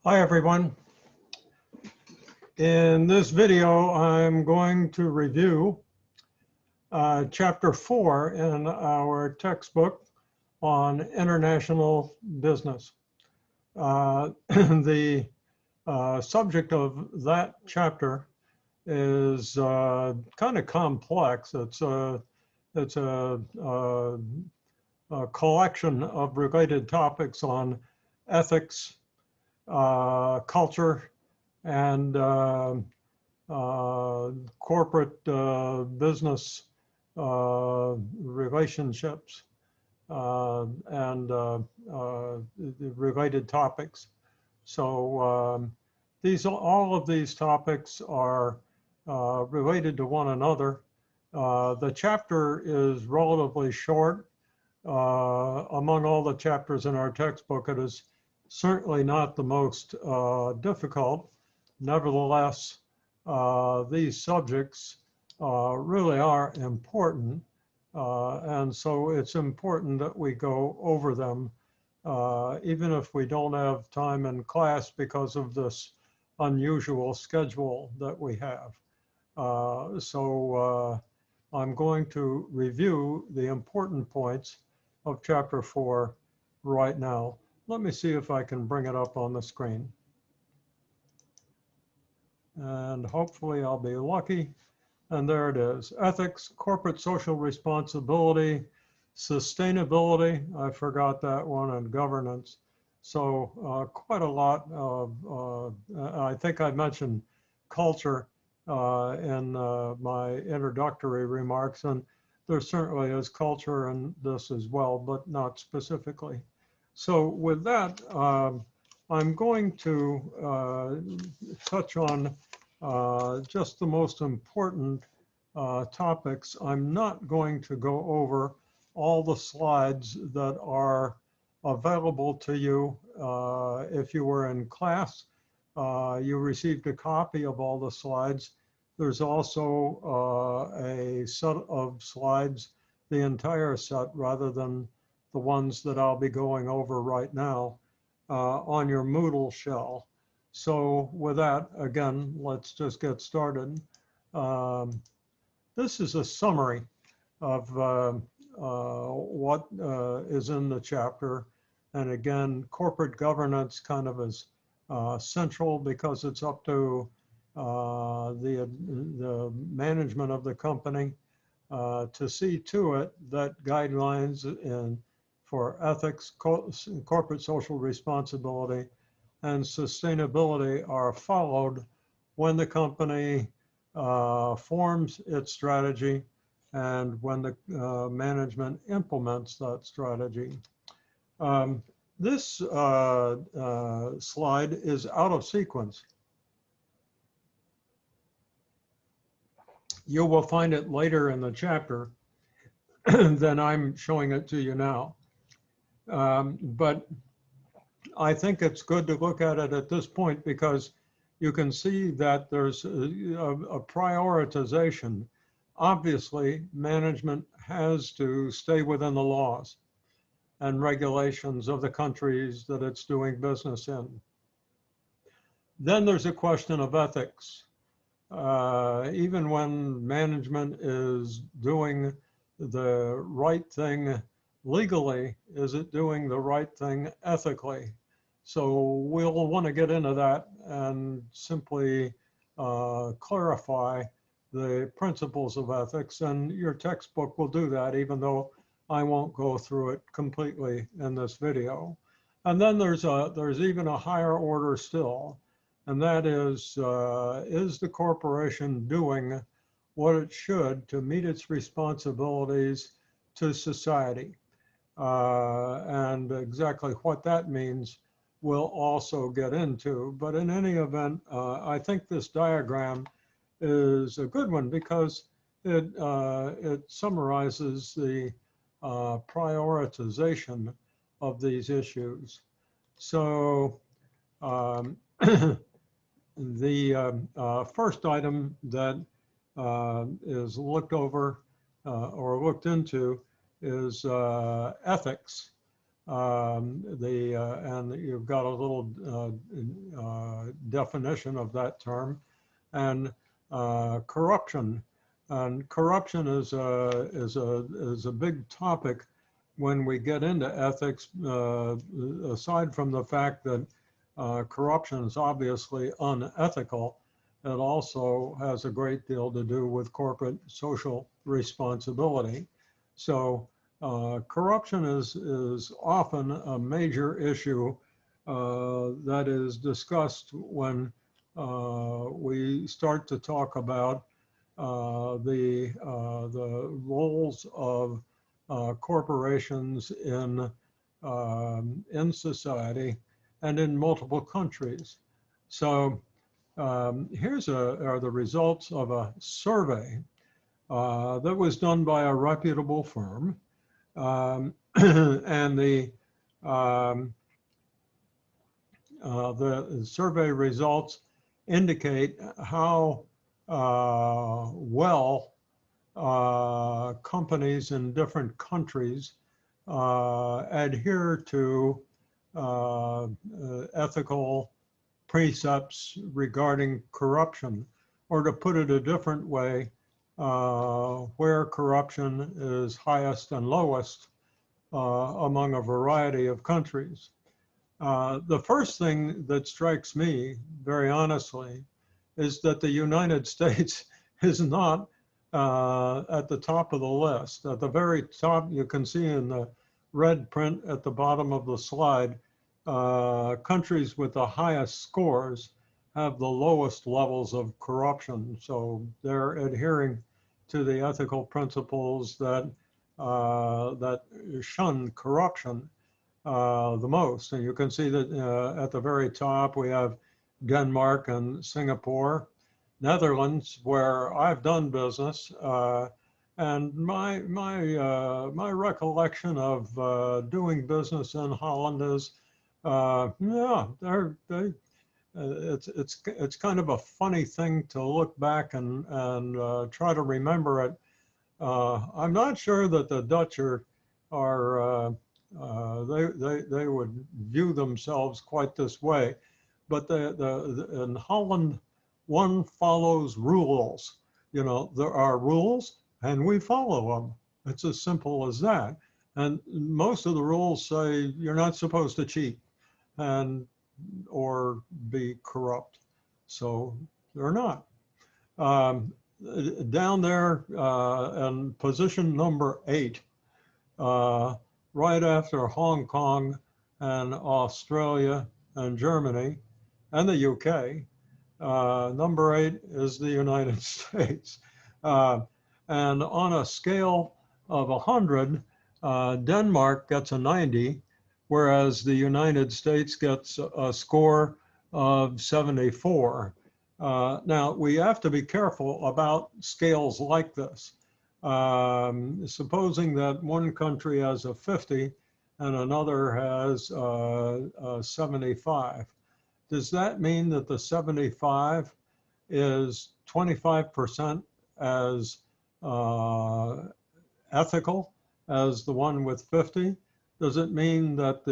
Hi everyone. In this video, I'm going to review chapter 4 in our textbook on international business. The subject of that chapter is kind of complex. It's a collection of related topics on ethics, culture, and corporate business relationships and related topics. So all of these topics are related to one another. The chapter is relatively short. Among all the chapters in our textbook, it is certainly not the most difficult. Nevertheless, these subjects really are important, and so it's important that we go over them, even if we don't have time in class because of this unusual schedule that we have. I'm going to review the important points of chapter 4 right now. Let me see if I can bring it up on the screen. And hopefully I'll be lucky. And there it is. Ethics, corporate social responsibility, sustainability, I forgot that one, and governance. So quite a lot of, I think I mentioned culture in my introductory remarks, and there certainly is culture in this as well, but not specifically. So with that, I'm going to touch on just the most important topics. I'm not going to go over all the slides that are available to you. If you were in class, you received a copy of all the slides. There's also a set of slides, the entire set, rather than the ones that I'll be going over right now, on your Moodle shell. So with that, again, let's just get started. This is a summary of what is in the chapter. And again, corporate governance kind of is central because it's up to the management of the company to see to it that guidelines for ethics, corporate social responsibility, and sustainability are followed when the company forms its strategy and when the management implements that strategy. This slide is out of sequence. You will find it later in the chapter than I'm showing it to you now. But I think it's good to look at it at this point because you can see that there's a prioritization. Obviously, management has to stay within the laws and regulations of the countries that it's doing business in. Then there's a question of ethics. Even when management is doing the right thing legally, is it doing the right thing ethically? So we'll want to get into that and simply clarify the principles of ethics, and your textbook will do that, even though I won't go through it completely in this video. And then there's even a higher order still, and that is the corporation doing what it should to meet its responsibilities to society? And exactly what that means we'll also get into. But in any event, I think this diagram is a good one because it summarizes the prioritization of these issues. So the first item that is looked over or looked into is ethics. And you've got a little definition of that term, and corruption. And corruption is a big topic when we get into ethics, aside from the fact that corruption is obviously unethical. It also has a great deal to do with corporate social responsibility. So corruption is often a major issue that is discussed when we start to talk about the roles of corporations in society and in multiple countries. So here's are the results of a survey that was done by a reputable firm. And the survey results indicate how well companies in different countries adhere to ethical precepts regarding corruption, or to put it a different way, where corruption is highest and lowest among a variety of countries. The first thing that strikes me, very honestly, is that the United States is not at the top of the list. At the very top, you can see in the red print at the bottom of the slide, countries with the highest scores have the lowest levels of corruption. So they're adhering to the ethical principles that shun corruption the most. And you can see that at the very top we have Denmark and Singapore, Netherlands, where I've done business, and my recollection of doing business in Holland is, yeah, it's kind of a funny thing to look back and try to remember it. I'm not sure that the Dutch they would view themselves quite this way, but in Holland, one follows rules. You know, there are rules and we follow them. It's as simple as that. And most of the rules say you're not supposed to cheat or be corrupt. So they're not. Down there in position number 8, right after Hong Kong and Australia and Germany and the UK, number 8 is the United States. And on a scale of 100, Denmark gets a 90, whereas the United States gets a score of 74. Now, we have to be careful about scales like this. Supposing that one country has a 50 and another has a 75. Does that mean that the 75 is 25% as ethical as the one with 50? Does it mean that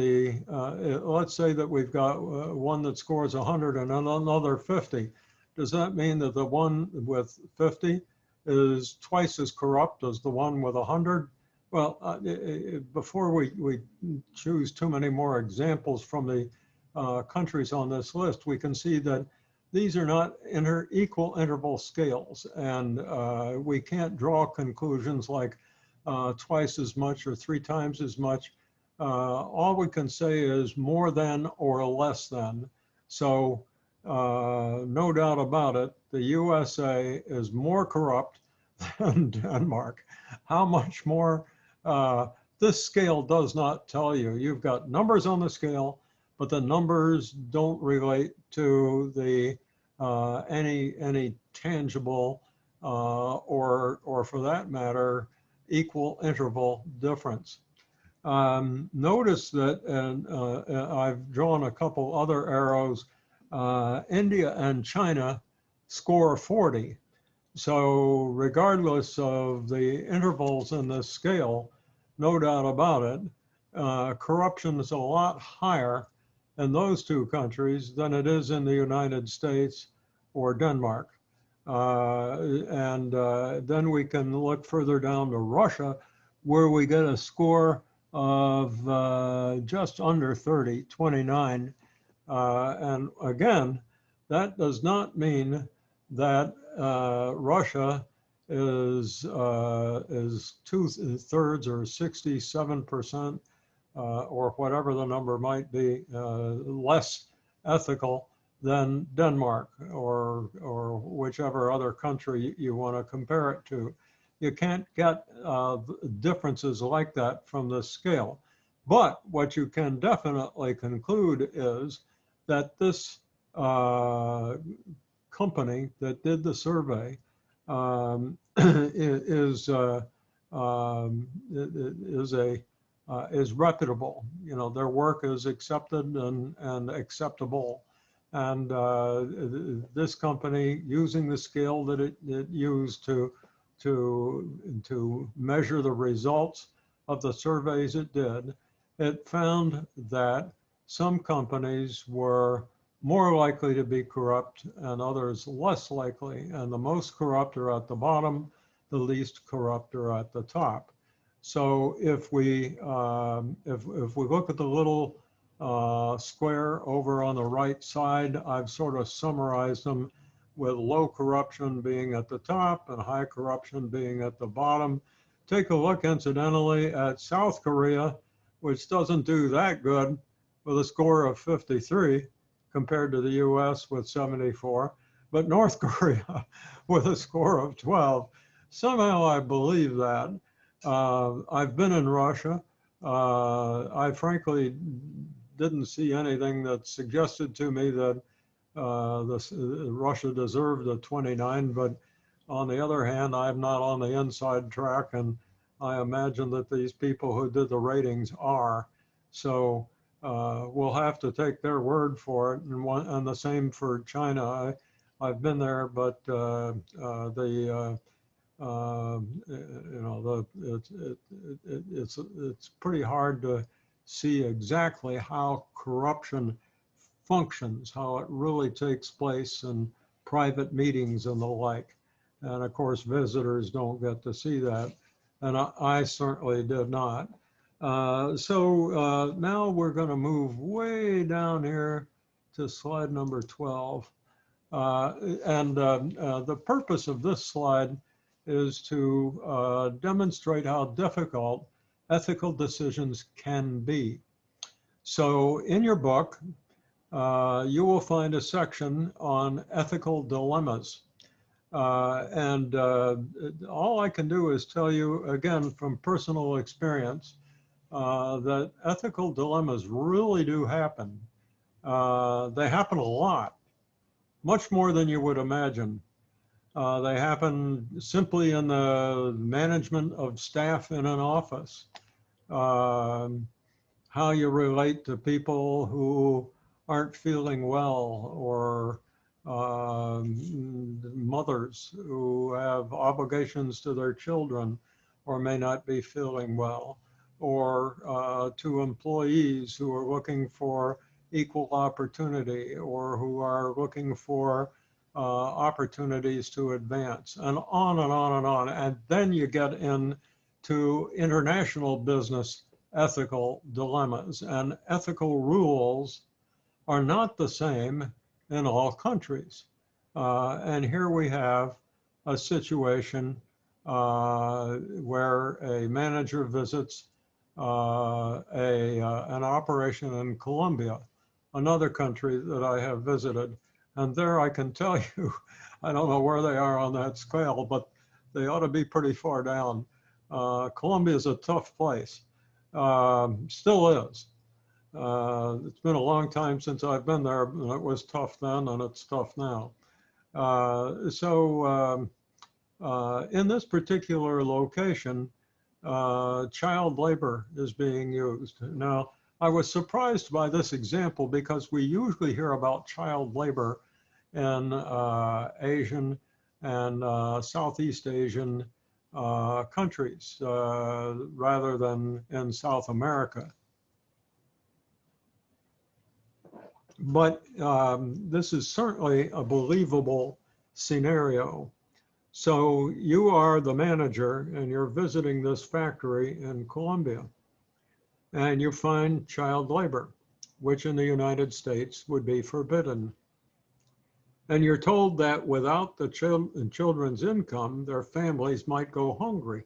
let's say that we've got one that scores 100 and another 50. Does that mean that the one with 50 is twice as corrupt as the one with 100? Well, before we choose too many more examples from the countries on this list, we can see that these are not equal interval scales, and we can't draw conclusions like twice as much or 3 times as much. All we can say is more than or less than. So no doubt about it, the USA is more corrupt than Denmark. How much more? This scale does not tell you. You've got numbers on the scale, but the numbers don't relate to the any tangible or for that matter equal interval difference. Notice that, and I've drawn a couple other arrows. India and China score 40. So regardless of the intervals in this scale, no doubt about it, corruption is a lot higher in those two countries than it is in the United States or Denmark. Then we can look further down to Russia, where we get a score of just under 30, 29. And again, that does not mean that Russia is 2/3 or 67% or whatever the number might be less ethical than Denmark or whichever other country you want to compare it to. You can't get differences like that from this scale. But what you can definitely conclude is that this company that did the survey is reputable. You know, their work is accepted and acceptable. And this company, using the scale that it used to measure the results of the surveys it did, it found that some companies were more likely to be corrupt and others less likely. And the most corrupt are at the bottom, the least corrupt are at the top. So if we look at the little square over on the right side, I've sort of summarized them with low corruption being at the top and high corruption being at the bottom. Take a look, incidentally, at South Korea, which doesn't do that good with a score of 53 compared to the US with 74, but North Korea with a score of 12. Somehow I believe that. I've been in Russia. I frankly didn't see anything that suggested to me that Russia deserved a 29, but on the other hand, I'm not on the inside track, and I imagine that these people who did the ratings are. So we'll have to take their word for it, and the same for China. I've been there, but it's pretty hard to see exactly how corruption functions, how it really takes place in private meetings and the like. And of course, visitors don't get to see that. And I certainly did not. So now we're going to move way down here to slide number 12. The purpose of this slide is to demonstrate how difficult ethical decisions can be. So in your book, you will find a section on ethical dilemmas. All I can do is tell you, again, from personal experience, that ethical dilemmas really do happen. They happen a lot, much more than you would imagine. They happen simply in the management of staff in an office. How you relate to people who aren't feeling well, or mothers who have obligations to their children or may not be feeling well, or to employees who are looking for equal opportunity or who are looking for opportunities to advance, and on and on and on. And then you get into international business ethical dilemmas, and ethical rules are not the same in all countries. And here we have a situation where a manager visits an operation in Colombia, another country that I have visited. And there I can tell you, I don't know where they are on that scale, but they ought to be pretty far down. Colombia is a tough place, still is. It's been a long time since I've been there, and it was tough then, and it's tough now. In this particular location, child labor is being used. Now, I was surprised by this example because we usually hear about child labor in Asian and Southeast Asian countries rather than in South America. But this is certainly a believable scenario. So you are the manager and you're visiting this factory in Colombia and you find child labor, which in the United States would be forbidden. And you're told that without the children's income, their families might go hungry.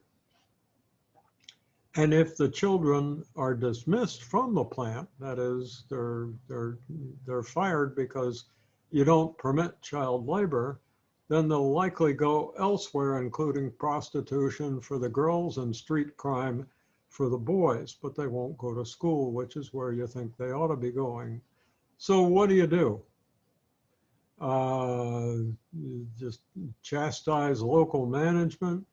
And if the children are dismissed from the plant, that is, they're fired because you don't permit child labor, then they'll likely go elsewhere, including prostitution for the girls and street crime for the boys, but they won't go to school, which is where you think they ought to be going. So what do? You just chastise local management,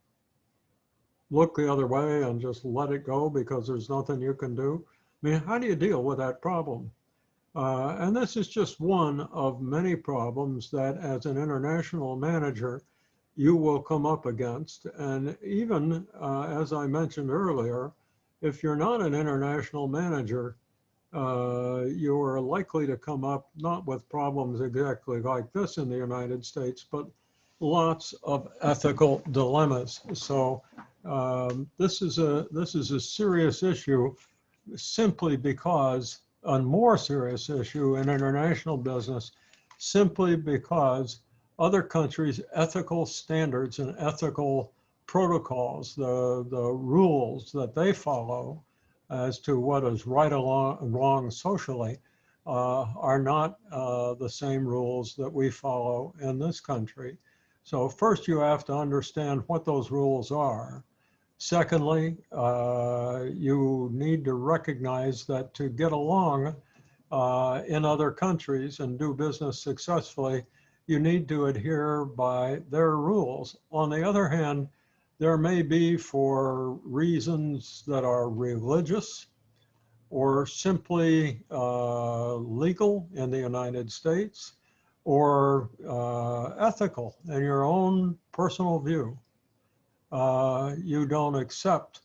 look the other way and just let it go because there's nothing you can do? I mean, how do you deal with that problem? And this is just one of many problems that as an international manager, you will come up against. And even as I mentioned earlier, if you're not an international manager, you are likely to come up not with problems exactly like this in the United States, but lots of ethical dilemmas. So this is a serious issue, simply because a more serious issue in international business, simply because other countries' ethical standards and ethical protocols, the rules that they follow as to what is right or wrong socially, are not the same rules that we follow in this country. So first you have to understand what those rules are. Secondly, you need to recognize that to get along in other countries and do business successfully, you need to adhere by their rules. On the other hand, there may be, for reasons that are religious or simply legal in the United States, or ethical in your own personal view, you don't accept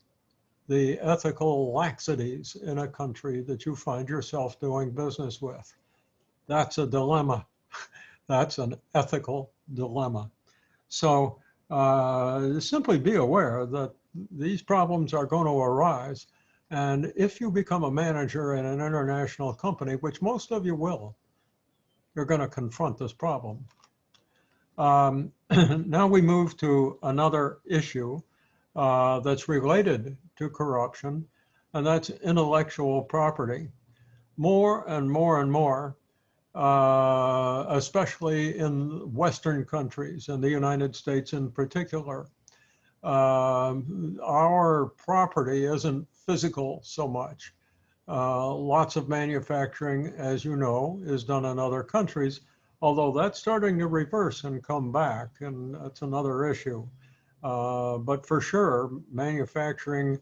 the ethical laxities in a country that you find yourself doing business with. That's a dilemma. That's an ethical dilemma. So simply be aware that these problems are going to arise. And if you become a manager in an international company, which most of you will, you're going to confront this problem. Now we move to another issue that's related to corruption, and that's intellectual property. More and more and more, especially in Western countries, in the United States in particular, our property isn't physical so much. Lots of manufacturing, as you know, is done in other countries, although that's starting to reverse and come back, and that's another issue. But for sure, manufacturing,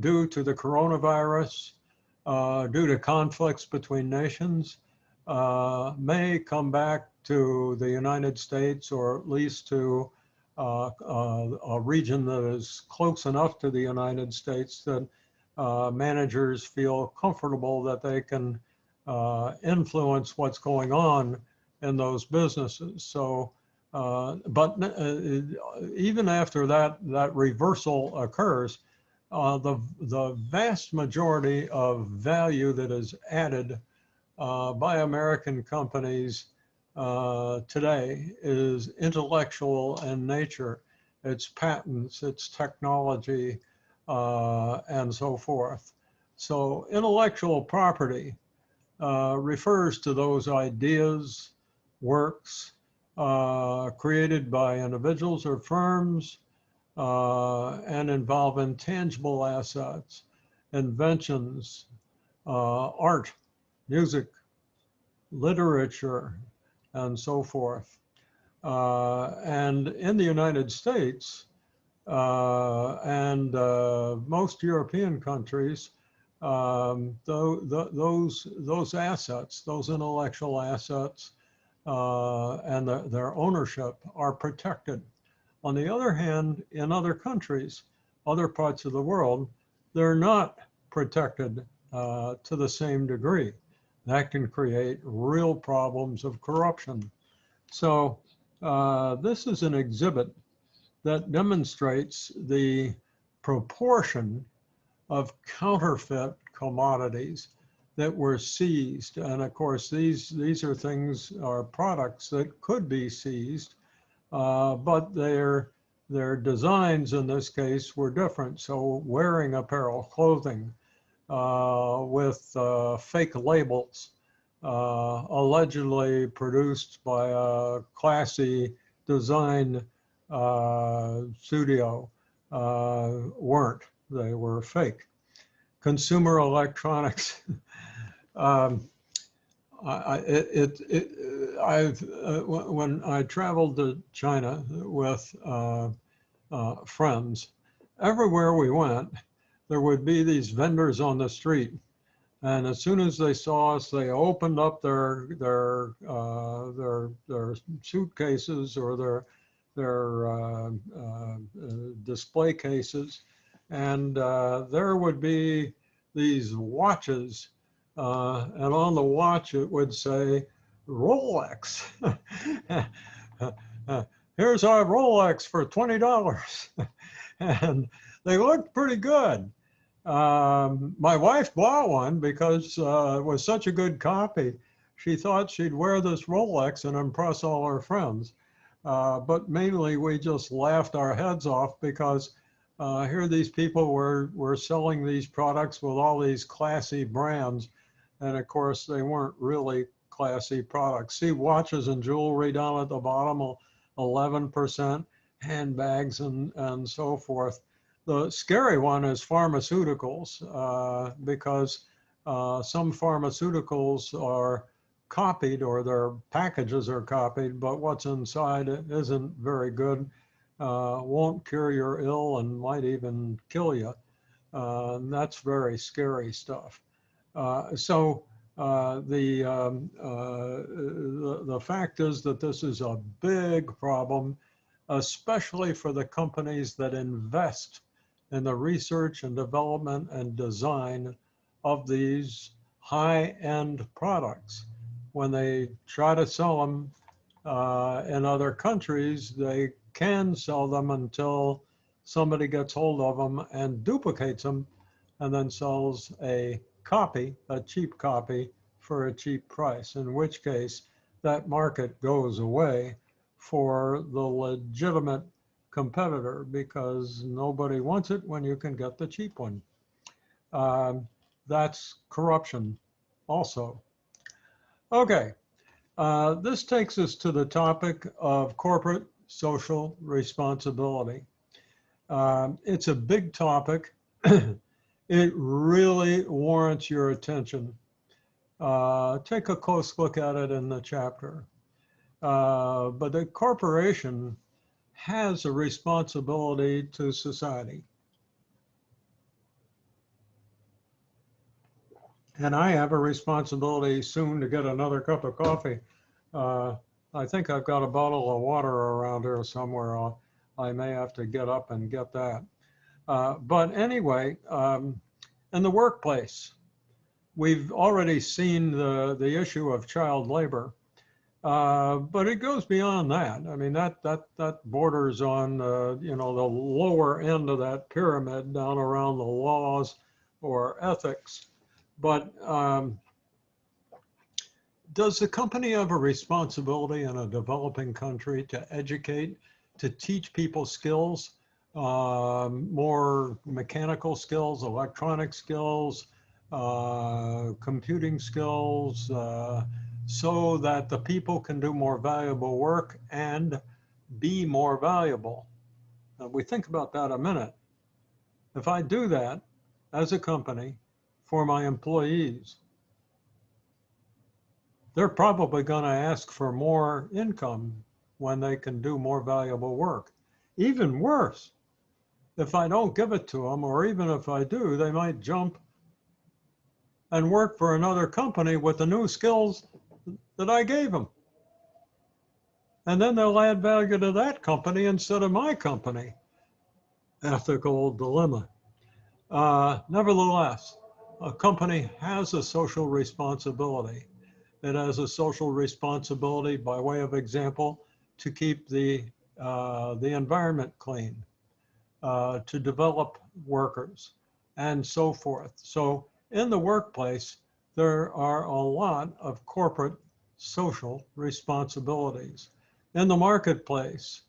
due to the coronavirus, due to conflicts between nations, may come back to the United States, or at least to a region that is close enough to the United States that managers feel comfortable that they can influence what's going on in those businesses. So, but even after that reversal occurs, the vast majority of value that is added by American companies today is intellectual in nature. It's patents, it's technology, and so forth. So intellectual property refers to those ideas, works created by individuals or firms, and involve intangible assets, inventions, art, music, literature, and so forth. And in the United States and most European countries, those assets, those intellectual assets, and their ownership are protected. On the other hand, in other countries, other parts of the world, they're not protected to the same degree. that can create real problems of corruption. So this is an exhibit that demonstrates the proportion of counterfeit commodities that were seized. And of course, these are things, are products that could be seized, but their designs in this case were different. So wearing apparel, clothing with fake labels, allegedly produced by a classy design studio, weren't. They were fake. Consumer electronics. When I traveled to China with friends, everywhere we went, there would be these vendors on the street, and as soon as they saw us, they opened up their suitcases or their display cases, and there would be these watches, and on the watch it would say Rolex. Here's our Rolex for $20. And they looked pretty good. My wife bought one because it was such a good copy. She thought she'd wear this Rolex and impress all her friends. But mainly we just laughed our heads off because here these people were selling these products with all these classy brands. And of course, they weren't really classy products. See watches and jewelry down at the bottom, 11%, handbags and so forth. The scary one is pharmaceuticals, because some pharmaceuticals are copied or their packages are copied, but what's inside it isn't very good, won't cure your ill and might even kill you. And that's very scary stuff. So the fact is that this is a big problem, especially for the companies that invest in the research and development and design of these high-end products. When they try to sell them in other countries, they can sell them until somebody gets hold of them and duplicates them and then sells a copy, a cheap copy, for a cheap price, in which case that market goes away for the legitimate competitor because nobody wants it when you can get the cheap one. That's corruption also. Okay, this takes us to the topic of corporate social responsibility. It's a big topic. It really warrants your attention. Take a close look at it in the chapter. But the corporation has a responsibility to society. And I have a responsibility soon to get another cup of coffee. I think I've got a bottle of water around here somewhere. I may have to get up and get that. But anyway, in the workplace, we've already seen the issue of child labor, but it goes beyond that. I mean, that borders on you know, the lower end of that pyramid down around the laws or ethics. But does the company have a responsibility in a developing country to educate, to teach people skills, more mechanical skills, electronic skills, computing skills, so that the people can do more valuable work and be more valuable? Now, we think about that a minute. If I do that as a company for my employees, they're probably going to ask for more income when they can do more valuable work. Even worse, if I don't give it to them, or even if I do, they might jump and work for another company with the new skills that I gave them. And then they'll add value to that company instead of my company. Ethical dilemma. Nevertheless, a company has a social responsibility. It has a social responsibility, by way of example, to keep the environment clean, to develop workers, and so forth. So in the workplace, there are a lot of corporate social responsibilities. In the marketplace,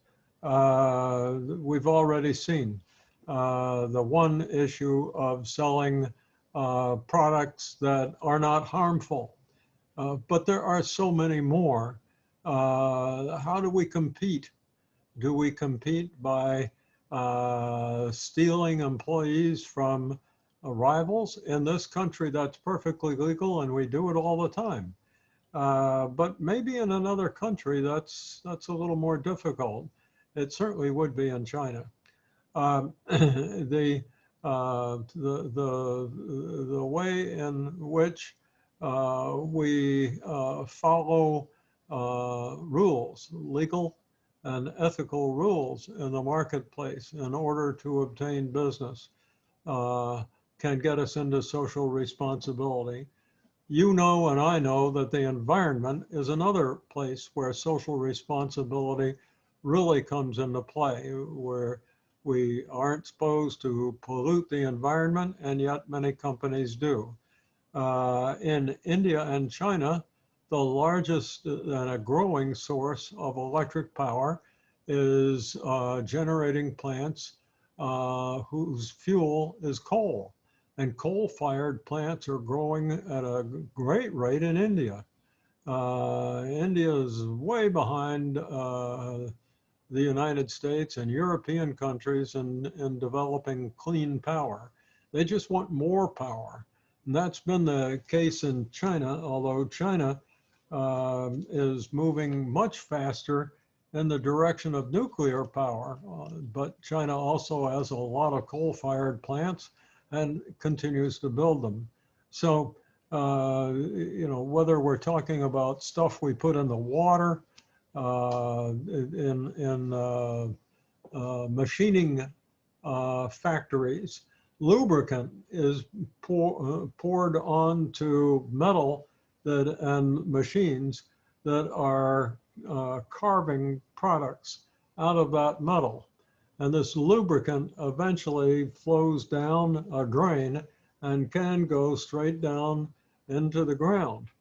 we've already seen the one issue of selling products that are not harmful. But there are so many more. How do we compete? Do we compete by stealing employees from rivals? In this country, that's perfectly legal, and we do it all the time. But maybe in another country, that's a little more difficult. It certainly would be in China. The way in which we follow rules, legal and ethical rules in the marketplace in order to obtain business can get us into social responsibility. You know, and I know that the environment is another place where social responsibility really comes into play, where we aren't supposed to pollute the environment, and yet many companies do. In India and China, the largest and a growing source of electric power is generating plants whose fuel is coal. And coal-fired plants are growing at a great rate in India. India is way behind the United States and European countries in developing clean power. They just want more power. And that's been the case in China, although China is moving much faster in the direction of nuclear power. But China also has a lot of coal-fired plants and continues to build them. So, you know, whether we're talking about stuff we put in the water, in machining factories, lubricant is poured onto metal and machines that are carving products out of that metal. And this lubricant eventually flows down a drain and can go straight down into the ground.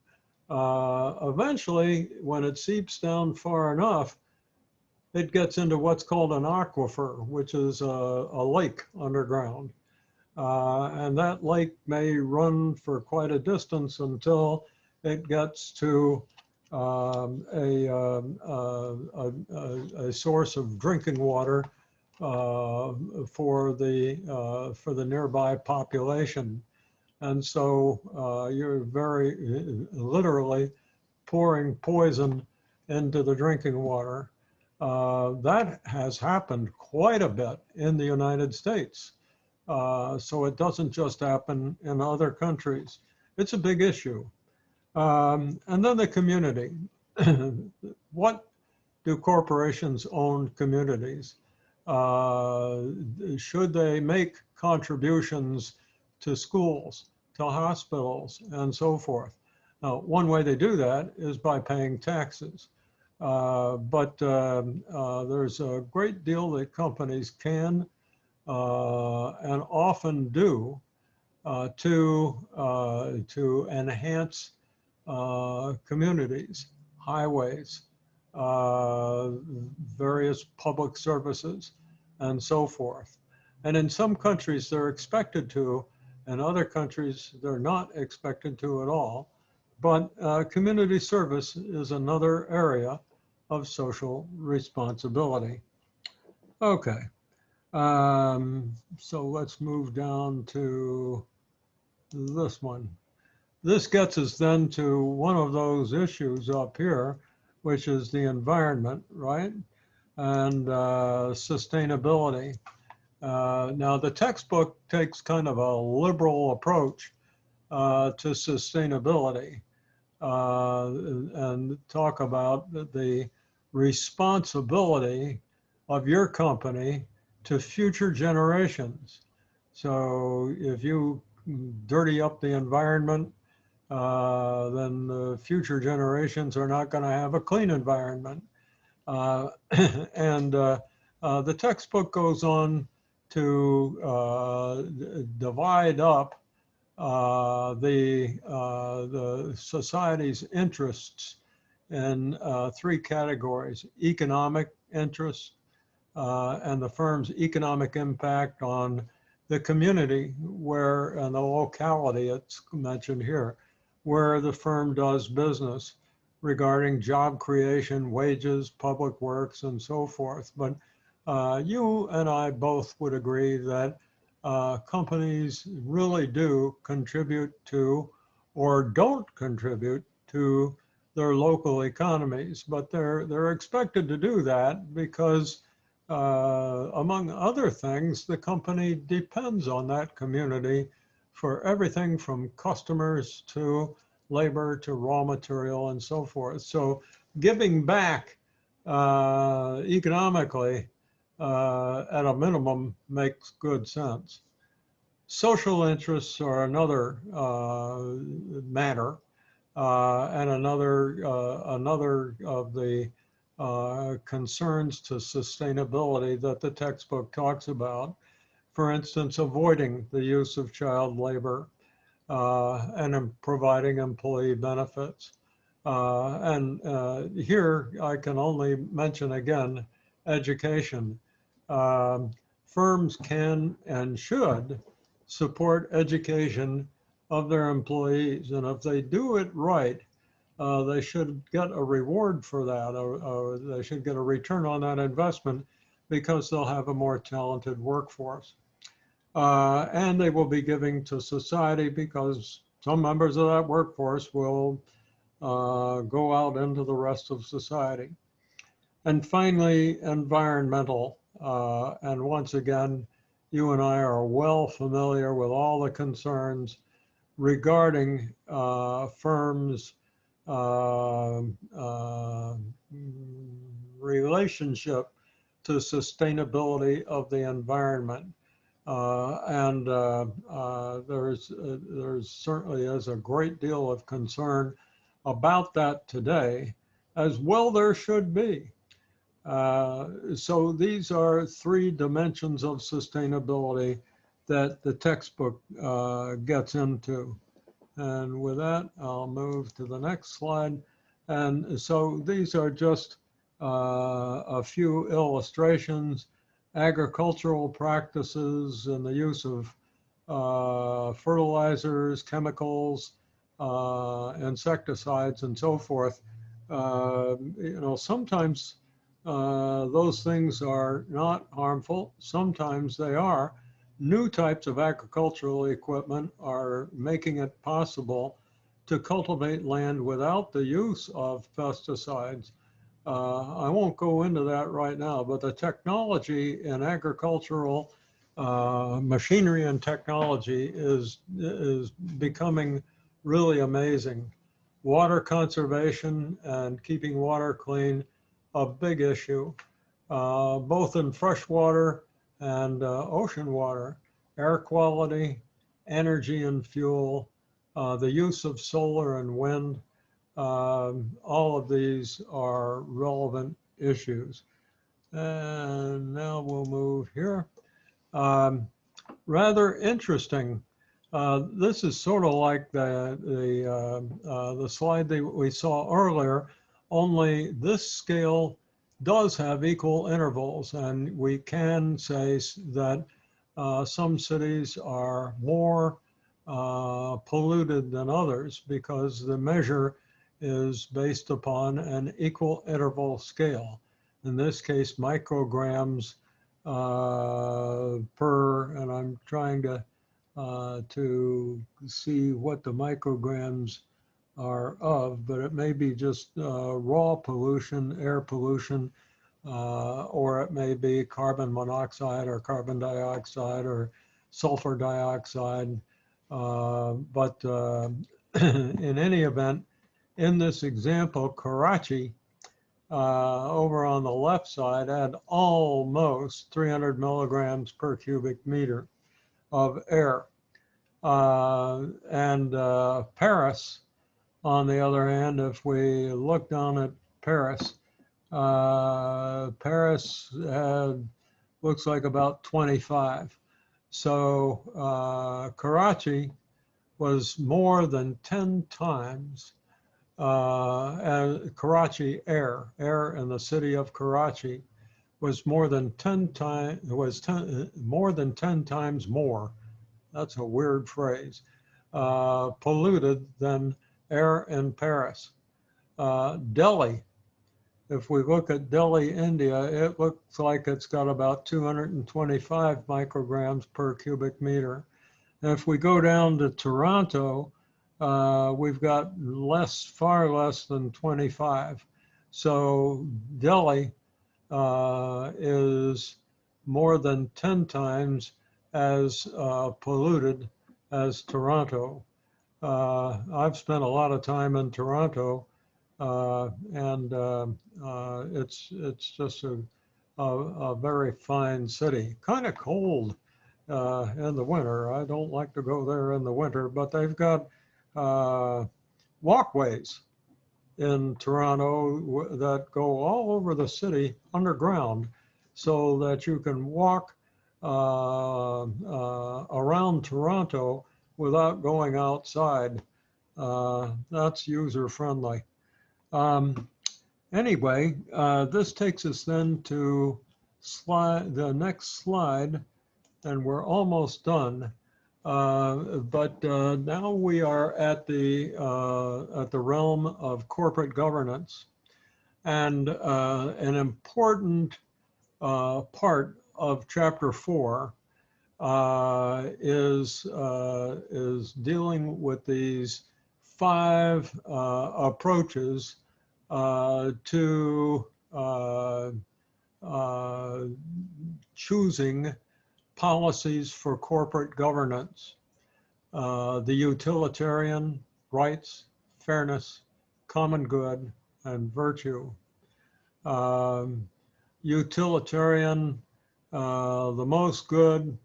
Eventually, when it seeps down far enough, it gets into what's called an aquifer, which is a lake underground. And that lake may run for quite a distance until it gets to a source of drinking water for the nearby population. And so you're very literally pouring poison into the drinking water. That has happened quite a bit in the United States. So it doesn't just happen in other countries. It's a big issue. And then the community. What do corporations own communities? Should they make contributions to schools, to hospitals, and so forth? Now, one way they do that is by paying taxes. But there's a great deal that companies can and often do to enhance communities, highways, various public services, and so forth. And in some countries, they're expected to, and other countries, they're not expected to at all. But community service is another area of social responsibility. Okay, so let's move down to this one. This gets us then to one of those issues up here, which is the environment, right? And sustainability. Now, the textbook takes kind of a liberal approach to sustainability and talk about the responsibility of your company to future generations. So if you dirty up the environment, then the future generations are not going to have a clean environment. And the textbook goes on to divide up the society's interests in three categories: economic interests, and the firm's economic impact on the community where, and the locality it's mentioned here, where the firm does business, regarding job creation, wages, public works, and so forth. But you and I both would agree that companies really do contribute to, or don't contribute to, their local economies, but they're expected to do that because, among other things, the company depends on that community for everything from customers to labor to raw material and so forth. So giving back economically at a minimum makes good sense. Social interests are another matter, and another of the concerns to sustainability that the textbook talks about. For instance, avoiding the use of child labor and providing employee benefits. And here I can only mention again education. Firms can and should support education of their employees, and if they do it right, they should get a reward for that, or they should get a return on that investment, because they'll have a more talented workforce. And they will be giving to society because some members of that workforce will go out into the rest of society. And finally, environmental. And once again, you and I are well familiar with all the concerns regarding firms' relationship to sustainability of the environment. There's certainly is a great deal of concern about that today, as well there should be. So these are three dimensions of sustainability that the textbook gets into. And with that, I'll move to the next slide. And so these are just a few illustrations: agricultural practices and the use of fertilizers, chemicals, insecticides, and so forth. Sometimes those things are not harmful, sometimes they are. New types of agricultural equipment are making it possible to cultivate land without the use of pesticides. I won't go into that right now, but the technology in agricultural machinery and technology is becoming really amazing. Water conservation and keeping water clean, a big issue, both in freshwater and ocean water. Air quality, energy and fuel, the use of solar and wind, all of these are relevant issues. And now we'll move here. Rather interesting. This is sort of like the slide that we saw earlier, only this scale does have equal intervals, and we can say that some cities are more polluted than others because the measure is based upon an equal interval scale. In this case, micrograms per, and I'm trying to see what the micrograms are of, but it may be just raw pollution, air pollution, or it may be carbon monoxide or carbon dioxide or sulfur dioxide. But in any event, in this example, Karachi, over on the left side, had almost 300 milligrams per cubic meter of air. And Paris, on the other hand, if we look down at Paris, Paris looks like about 25. So Karachi was more than 10 times, Karachi air in the city of Karachi was more than 10 times, more than 10 times more. That's a weird phrase. Polluted than air in Paris. Delhi, if we look at Delhi, India, it looks like it's got about 225 micrograms per cubic meter. And if we go down to Toronto, we've got far less than 25. So Delhi is more than 10 times as polluted as Toronto. I've spent a lot of time in Toronto, and it's just a very fine city. Kind of cold in the winter. I don't like to go there in the winter, but they've got walkways in Toronto that go all over the city underground, so that you can walk around Toronto without going outside. That's user friendly. Anyway, this takes us then to the next slide, and we're almost done. But now we are at the realm of corporate governance, and an important part of Chapter 4 is dealing with these 5 approaches to choosing policies for corporate governance. The utilitarian, rights, fairness, common good, and virtue. Utilitarian, the most good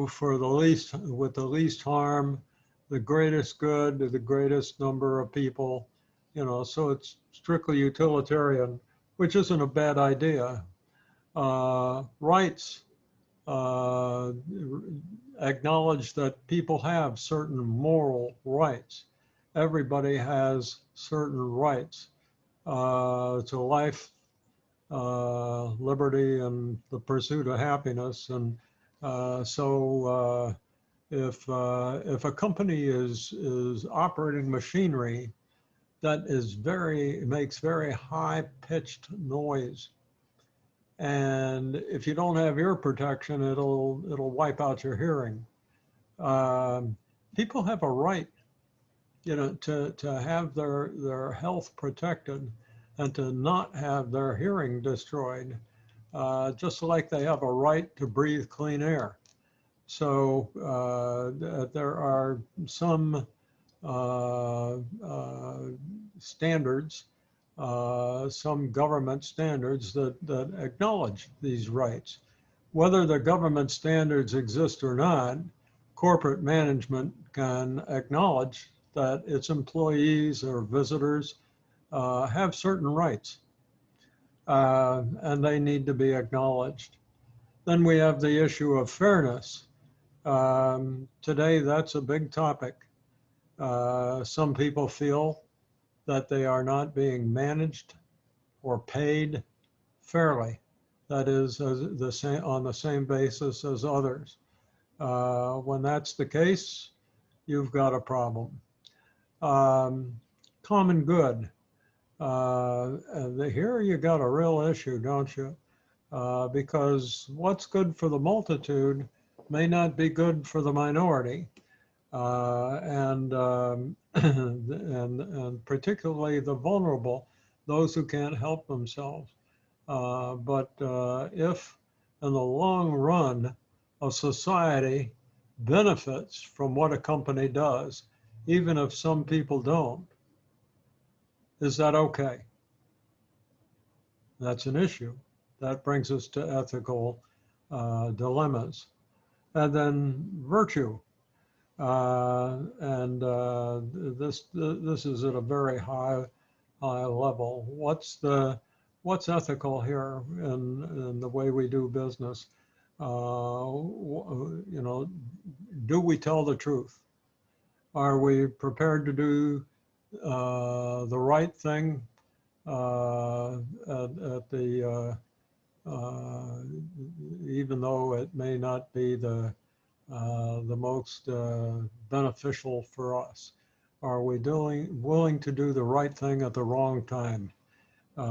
for the least, with the least harm, the greatest good to the greatest number of people, so it's strictly utilitarian, which isn't a bad idea. Rights, acknowledge that people have certain moral rights. Everybody has certain rights to life, liberty, and the pursuit of happiness. And so if a company is operating machinery that makes very high-pitched noise, and if you don't have ear protection, it'll wipe out your hearing. People have a right, to have their health protected and to not have their hearing destroyed, just like they have a right to breathe clean air. So there are some standards, some government standards that acknowledge these rights. Whether the government standards exist or not, corporate management can acknowledge that its employees or visitors have certain rights, and they need to be acknowledged. Then we have the issue of fairness. Today, that's a big topic. Some people feel that they are not being managed or paid fairly. That is, on the same basis as others. When that's the case, you've got a problem. Common good. Here you got a real issue, don't you? Because what's good for the multitude may not be good for the minority. And particularly the vulnerable, those who can't help themselves. But if in the long run, a society benefits from what a company does, even if some people don't, is that okay? That's an issue. That brings us to ethical dilemmas. And then virtue. This is at a very high level. What's ethical here in the way we do business? You know, do we tell the truth? Are we prepared to do the right thing at the even though it may not be the most beneficial for us? Are we willing to do the right thing at the wrong time? You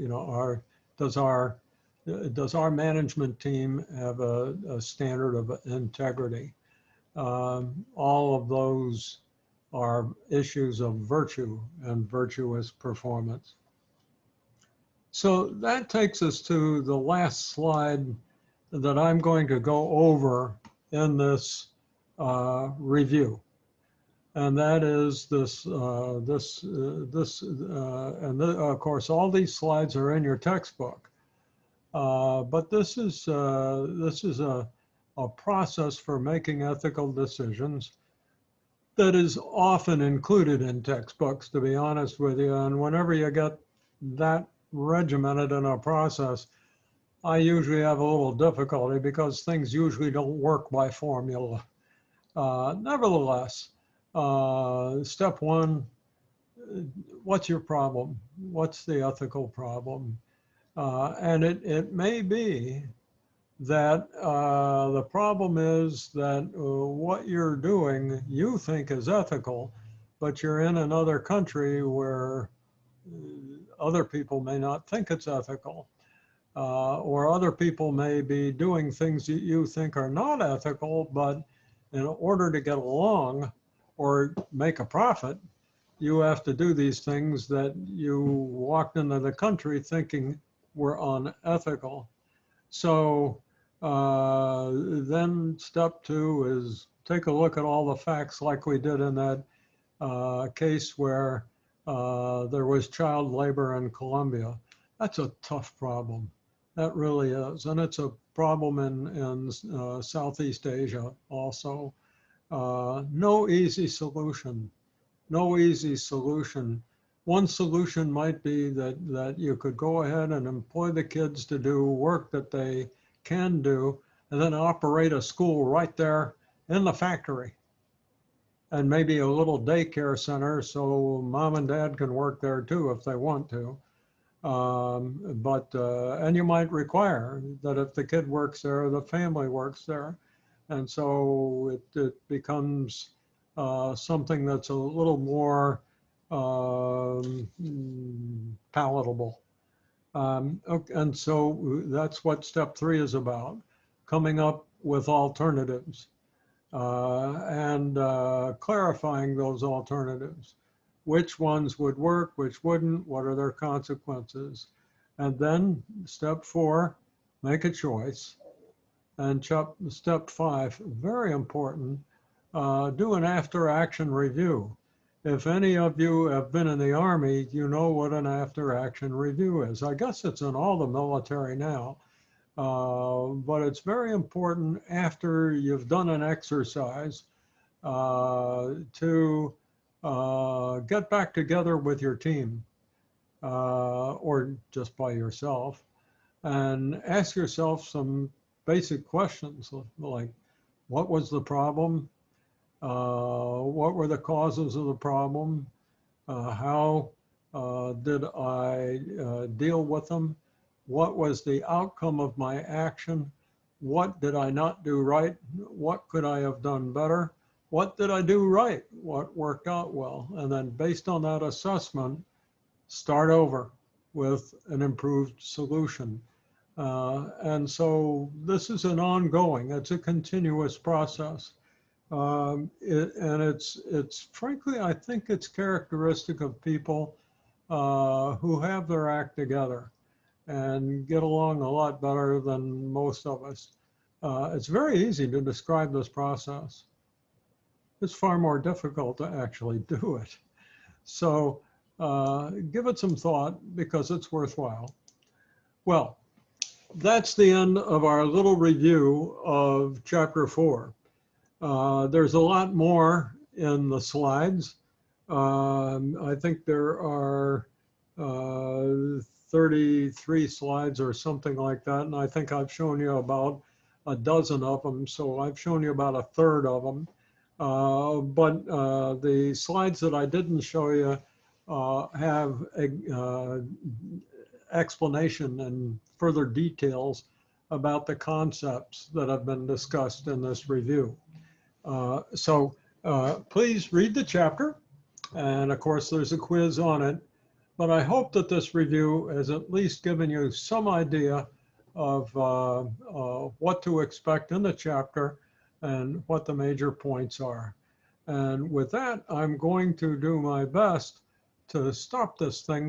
know, does our management team have a standard of integrity? All of those are issues of virtue and virtuous performance. So that takes us to the last slide that I'm going to go over in this review. And that is this, of course, all these slides are in your textbook. But this is a process for making ethical decisions that is often included in textbooks, to be honest with you. And whenever you get that regimented in a process, I usually have a little difficulty because things usually don't work by formula. Nevertheless, step one, what's your problem? What's the ethical problem? And it may be that the problem is that what you're doing you think is ethical, but you're in another country where other people may not think it's ethical, or other people may be doing things that you think are not ethical, but in order to get along or make a profit, you have to do these things that you walked into the country thinking were unethical. So then step two is take a look at all the facts like we did in that case where there was child labor in Colombia. That's a tough problem. That really is. And it's a problem in Southeast Asia also. No easy solution. No easy solution. One solution might be that you could go ahead and employ the kids to do work that they can do, and then operate a school right there in the factory. And maybe a little daycare center so mom and dad can work there too if they want to. And you might require that if the kid works there, the family works there. And so it becomes something that's a little more palatable. And so that's what step three is about, coming up with alternatives and clarifying those alternatives. Which ones would work, which wouldn't, what are their consequences? And then step four, make a choice. And step five, very important, do an after action review. If any of you have been in the Army, you know what an after action review is. I guess it's in all the military now, but it's very important after you've done an exercise to get back together with your team or just by yourself and ask yourself some basic questions like, what was the problem? What were the causes of the problem? How did I deal with them? What was the outcome of my action? What did I not do right? What could I have done better? What did I do right? What worked out well? And then based on that assessment, start over with an improved solution. And so this is an ongoing, it's a continuous process. And it's frankly, I think it's characteristic of people who have their act together and get along a lot better than most of us. It's very easy to describe this process. It's far more difficult to actually do it. So give it some thought because it's worthwhile. Well, that's the end of our little review of chapter 4. There's a lot more in the slides. I think there are 33 slides or something like that, and I think I've shown you about a dozen of them, so I've shown you about a third of them. But the slides that I didn't show you have explanation and further details about the concepts that have been discussed in this review. So please read the chapter, and of course there's a quiz on it, but I hope that this review has at least given you some idea of what to expect in the chapter and what the major points are. And with that, I'm going to do my best to stop this thing